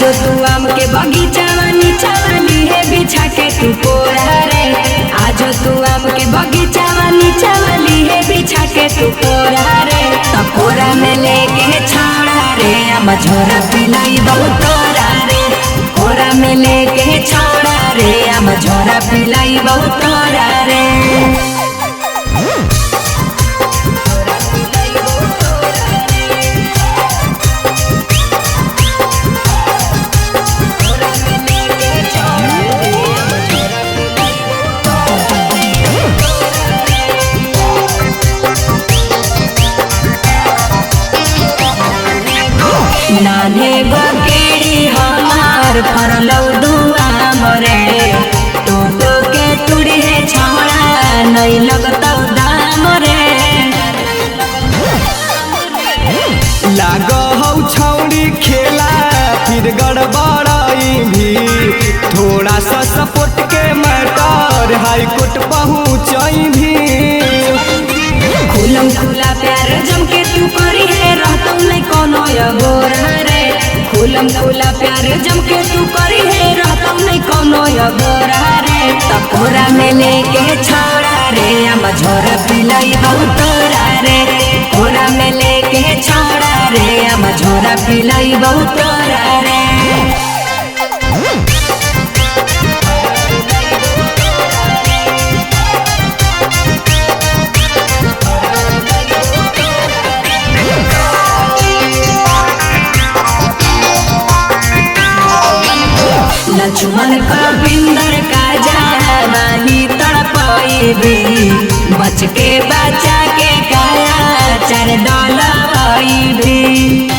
आज तू आम के बगीचा नीचा वाली है बिछा के तू कोरा रे। आज तू आम के बगीचा नीचा वाली है बिछा के तू कोरा रे। तो कोरा में लेके छाड़ा रे आम झोरा पिलाई बहुत तोरा रे। कोरा में लेके छाड़ा रे आम झोरा पिलाई बहुत तोरा रे। नाने बकेड़ी हमार फरलौ दुआ मरे। तो के तुड़ी है छाड़ा नहीं लगतौ दाम रे। लागो हौ छौड़ी खेला फिर गड़बड़ाई भी। थोड़ा सा सपोर्ट के मैटर हाई कोर्ट पहुँचाई भी। खुलम खुला प्यार जम के तू करी है रहतौ नहीं कोनो अगोरा रे। खुलम खुला प्यार जम के तू करी है रहतौ नहीं कोनो अगोरा रे। तो कोरा में लेके छाड़ा रे आम झोरा पिलाई बहुत तोरा रे। कोरा में लेके छाड़ा रे आम झोरा पिलाई बहुत तोरा रे। लक्ष्मण कविंदर का जानी तड़पाई भी। बच के बचा के काया चर डोलाई भी।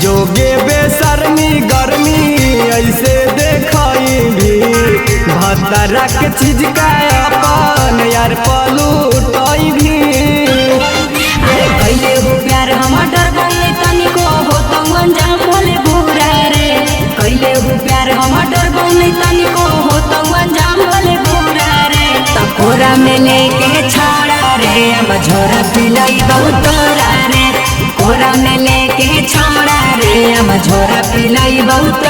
जोगे बेशर्मी गर्मी ऐसे देखाई भी। भतरा के चीज का अपन यार पलूटाई भी। अरे कैले हो प्यार हम डर बोले तनिको हो तो अंजाम भले बुरा रे। कैले हो प्यार हम डर बोले तनिको हो तो अंजाम भले बुरा रे। तो कोरा में लेके छाड़ा रे आम झोरा पिलाई बहुत तोरा रे। कोरा में लेके छाड़ा रे आम झोरा पिलाई बहुत